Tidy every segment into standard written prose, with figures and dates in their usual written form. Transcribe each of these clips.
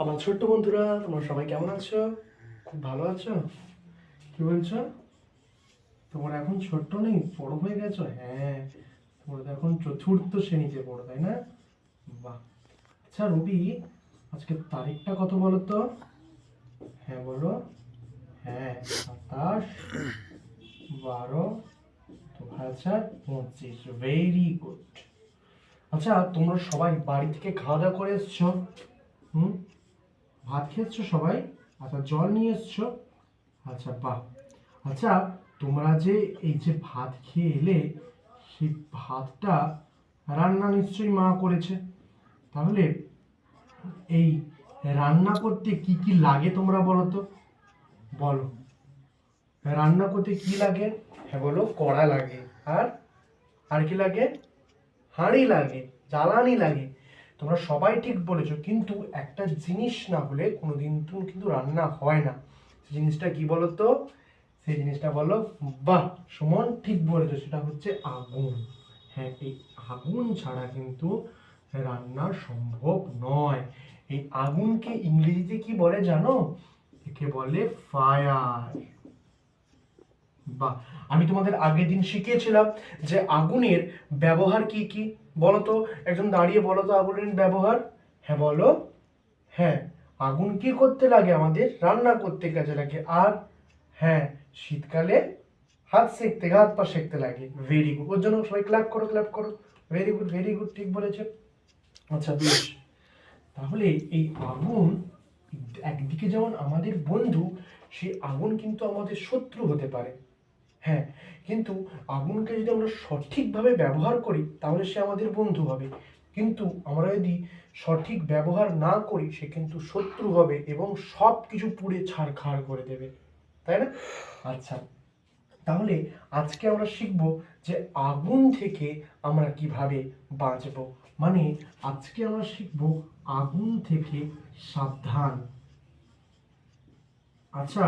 আমার ছোট্ট বন্ধুরা, তোমরা সবাই কেমন আছো? খুব ভালো আছো? কি বলছো? তোমরা এখন ছোট্ট নেই, বড় হয়ে গেছো? হ্যাঁ, তোমরা তো এখন চতুর্থ শ্রেণীতে পড়ো, তাই না? বাহ। আচ্ছা রবি, আজকে তারিখটা কত বলো তো? হ্যাঁ বলো। হ্যাঁ, 27/12/2025। Very good. আচ্ছা, তোমরা সবাই বাড়ি থেকে খাওয়া দাওয়া করে এসছো? হুম, ভাত খেয়েছো সবাই? আচ্ছা, জল নিয়ে এসছো? আচ্ছা, বাহ। আচ্ছা, তোমরা যে এই যে ভাত খেয়ে এলে, সেই ভাতটা রান্না নিশ্চয়ই মা করেছে। তাহলে এই রান্না করতে কি কি লাগে তোমরা বলো তো? বলো, রান্না করতে কি লাগে? হ্যাঁ বলো। কড়া লাগে। আর আর কি লাগে? হাঁড়ি লাগে, জ্বালানি লাগে। তোমরা সবাই ঠিক বলেছো, কিন্তু একটা জিনিস না হলে কোনোদিন কিন্তু রান্না হয় না। সেই জিনিসটা কি বলো তো? সেই জিনিসটা বলো। বাহ, সুমন ঠিক বলেছো, সেটা হচ্ছে আগুন। হ্যাঁ, এই আগুন ছাড়া কিন্তু রান্না সম্ভব নয়। এই আগুনকে ইংরেজিতে কি বলে জানো? একে বলে ফায়ার। বাহ। আমি তোমাদের আগের দিন শিখিয়েছিলাম যে আগুনের ব্যবহার কি কি। বলো তো, একজন দাঁড়িয়ে বলো তো আগুনের ব্যবহার। হ্যাঁ বলো। হ্যাঁ, আগুন কি করতে লাগে? আমাদের রান্না করতে কাজে লাগে। আর হ্যাঁ, শীতকালে হাত পা সেঁকতে লাগে। ভেরি গুড, ওর জন্য সবাই ক্ল্যাপ করো, ক্ল্যাপ করো। ভেরি গুড, ভেরি গুড, ঠিক বলেছে। আচ্ছা বেশ। তাহলে এই আগুন একদিকে যেমন আমাদের বন্ধু, সেই আগুন কিন্তু আমাদের শত্রু হতে পারে। হ্যাঁ, কিন্তু আগুনকে যদি আমরা সঠিকভাবে ব্যবহার করি তাহলে সে আমাদের বন্ধু হবে। কিন্তু আমরা যদি সঠিক ব্যবহার না করি, সে কিন্তু শত্রু হবে এবং সব কিছু পুড়ে ছারখার করে দেবে, তাই না? আচ্ছা, তাহলে আজকে আমরা শিখব যে আগুন থেকে আমরা কিভাবে বাঁচব। মানে আজকে আমরা শিখব আগুন থেকে সাবধান। আচ্ছা,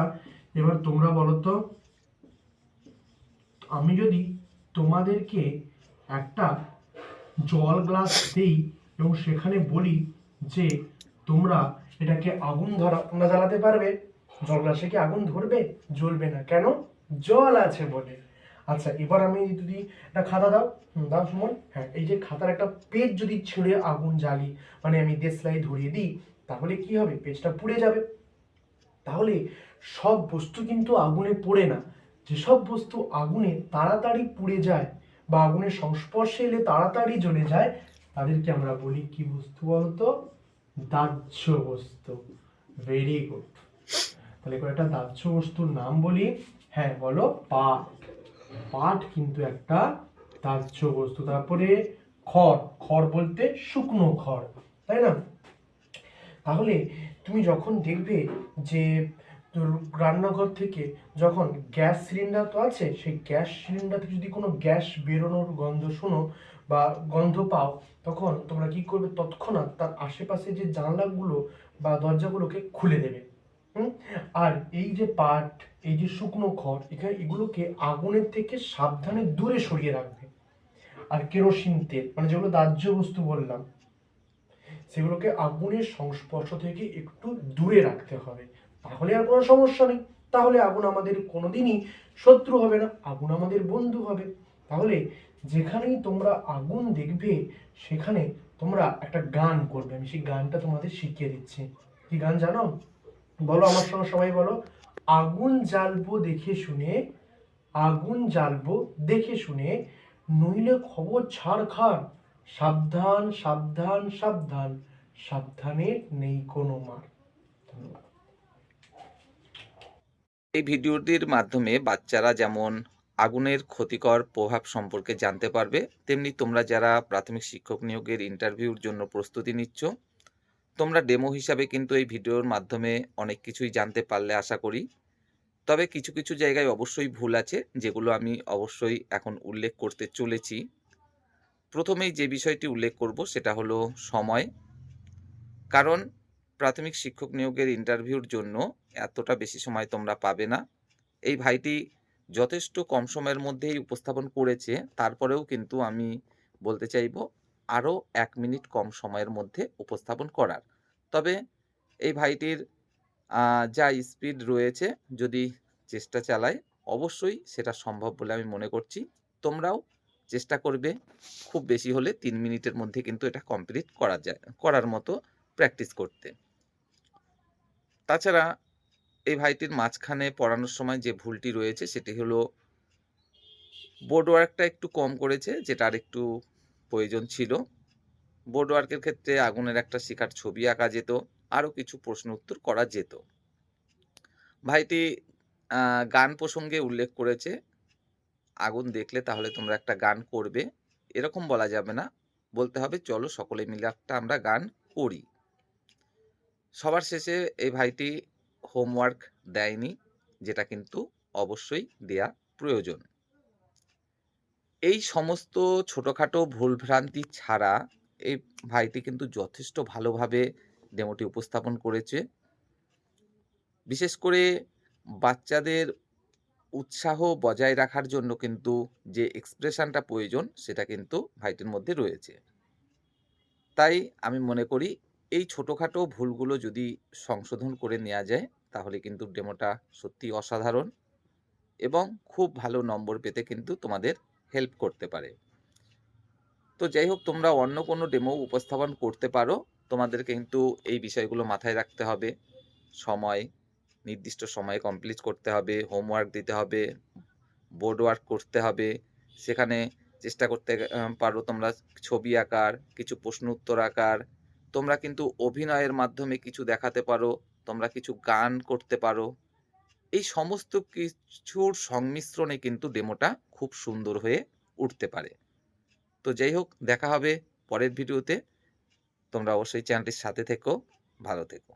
এবার তোমরা বলো তো, আমি যদি তোমাদেরকে একটা জল গ্লাস দেই এবং সেখানে বলি যে তোমরা এটাকে আগুন ধরা, তোমরা জ্বালাতে পারবে? জল গ্লাসে কি আগুন ধরবে? জ্বলবে না। কেন? জল আছে বলে। আচ্ছা, এবার আমি যদি একটা খাতা দাও। দাও সুমন। হ্যাঁ, এই যে খাতার একটা পেজ যদি ছিঁড়ে আগুন জ্বালি, মানে আমি দেশলাই ধরিয়ে দিই, তাহলে কি হবে? পেজটা পুড়ে যাবে। তাহলে সব বস্তু কিন্তু আগুনে পোড়ে না। যেসব বস্তু আগুনে তাড়াতাড়ি পুড়ে যায় বা আগুনের সংস্পর্শে এলে তাড়াতাড়ি জ্বলে যায়, তাদেরকে আমরা বলি কি বস্তু বলতো? দাহ্য বস্তু। Very good. তাহলে কয়েকটা দাহ্য বস্তুর নাম বলি। হ্যাঁ বলো। পাট। পাট কিন্তু একটা দাহ্য বস্তু। তারপরে খড়। খড় বলতে শুকনো খড়, তাই না? তাহলে তুমি যখন দেখবে যে তোর রান্নাঘর থেকে যখন গ্যাস সিলিন্ডার তো আছে, সেই গ্যাস সিলিন্ডার থেকে যদি কোনো গ্যাস বেরোনোর গন্ধ শোনো বা গন্ধ পাও, তখন তোমরা কি করবে? তৎক্ষণাৎ তার আশেপাশে যে জানলাগুলো বা দরজাগুলোকে খুলে দেবে। হুম। আর এই যে পাট, এই যে শুকনো খড়, এগুলোকে আগুনের থেকে সাবধানে দূরে সরিয়ে রাখবে। আর কেরোসিন তেল, মানে যেগুলো দাহ্য বস্তু বললাম, সেগুলোকে আগুনের সংস্পর্শ থেকে একটু দূরে রাখতে হবে। তাহলে আর কোনো সমস্যা নেই। তাহলে আগুন আমাদের কোনোদিনই শত্রু হবে না, আগুন আমাদের বন্ধু হবে। তাহলে যেখানেই তোমরা আগুন দেখবে, সেখানে তোমরা একটা গান করবে। আমি সেই গানটা তোমাদের শিখিয়ে দিচ্ছি। কি গান জানো? বলো আমার সঙ্গে সবাই বলো। আগুন জ্বালবো দেখে শুনে, আগুন জ্বালবো দেখে শুনে, নইলে খবর ছাড়খাড়। সাবধান, সাবধান, সাবধান, সাবধানের নেই কোনো মার। ধন্যবাদ। এই ভিডিওটির মাধ্যমে বাচ্চারা যেমন আগুনের ক্ষতিকর প্রভাব সম্পর্কে জানতে পারবে, তেমনি তোমরা যারা প্রাথমিক শিক্ষক নিয়োগের ইন্টারভিউর জন্য প্রস্তুতি নিচ্ছ, তোমরা ডেমো হিসাবে কিন্তু এই ভিডিওর মাধ্যমে অনেক কিছুই জানতে পারলে আশা করি। তবে কিছু কিছু জায়গায় অবশ্যই ভুল আছে, যেগুলো আমি অবশ্যই এখন উল্লেখ করতে চলেছি। প্রথমেই যে বিষয়টি উল্লেখ করব সেটা হলো সময়। কারণ প্রাথমিক শিক্ষক নিয়োগের ইন্টারভিউর জন্য এতটা বেশি সময় তোমরা পাবে না। এই ভাইটি যথেষ্ট কম সময়ের মধ্যেই উপস্থাপন করেছে, তারপরেও কিন্তু আমি বলতে চাইব আরও 1 মিনিট কম সময়ের মধ্যে উপস্থাপন করার। তবে এই ভাইটির যা স্পিড রয়েছে, যদি চেষ্টা চালায় অবশ্যই সেটা সম্ভব বলে আমি মনে করছি। তোমরাও চেষ্টা করবে, খুব বেশি হলে 3 মিনিটের মধ্যে কিন্তু এটা কমপ্লিট করার মতো প্র্যাকটিস করতে। তাছাড়া এই ভাইটির মাঝখানে পড়ানোর সময় যে ভুলটি রয়েছে সেটি হলো বোর্ড ওয়ার্কটা একটু কম করেছে, যেটা আরেকটু প্রয়োজন ছিল। বোর্ড ওয়ার্কের ক্ষেত্রে আগুনের একটা শিখার ছবি আঁকা যেত, আরও কিছু প্রশ্ন উত্তর করা যেত। ভাইটি গান প্রসঙ্গে উল্লেখ করেছে, আগুন দেখলে তাহলে তোমরা একটা গান করবে, এরকম বলা যাবে না, বলতে হবে চলো সকলে মিলে একটা আমরা গান করি। সবার শেষে এই ভাইটি হোমওয়ার্ক দেয়নি, যেটা কিন্তু অবশ্যই দেয়া প্রয়োজন। এই সমস্ত ছোটখাটো ভুলভ্রান্তি ছাড়া এই ভাইটি কিন্তু যথেষ্ট ভালোভাবে ডেমোটি উপস্থাপন করেছে। বিশেষ করে বাচ্চাদের উৎসাহ বজায় রাখার জন্য কিন্তু যে এক্সপ্রেশনটা প্রয়োজন সেটা কিন্তু ভাইটির মধ্যে রয়েছে। তাই আমি মনে করি এই ছোটখাটো ভুলগুলো যদি সংশোধন করে নেওয়া যায় তাহলে কিন্তু ডেমোটা সত্যি অসাধারণ এবং খুব ভালো নম্বর পেতে কিন্তু তোমাদের হেল্প করতে পারে। তো যাই হোক, তোমরা অন্য কোনো ডেমো উপস্থাপন করতে পারো, তোমাদের কিন্তু এই বিষয়গুলো মাথায় রাখতে হবে। সময়, নির্দিষ্ট সময়ে কমপ্লিট করতে হবে, হোমওয়ার্ক দিতে হবে, বোর্ড ওয়ার্ক করতে হবে, সেখানে চেষ্টা করতে পারো তোমরা ছবি আঁকার, কিছু প্রশ্ন উত্তর আঁকার, তোমরা কিন্তু অভিনয়ের মাধ্যমে কিছু দেখাতে পারো, তোমরা কিছু গান করতে পারো। এই সমস্ত কিছুর সংমিশ্রণে কিন্তু ডেমোটা খুব সুন্দর হয়ে উঠতে পারে। তো যাই হোক, দেখা হবে পরের ভিডিওতে। তোমরা অবশ্যই চ্যানেলটির সাথে থেকো, ভালো থেকো।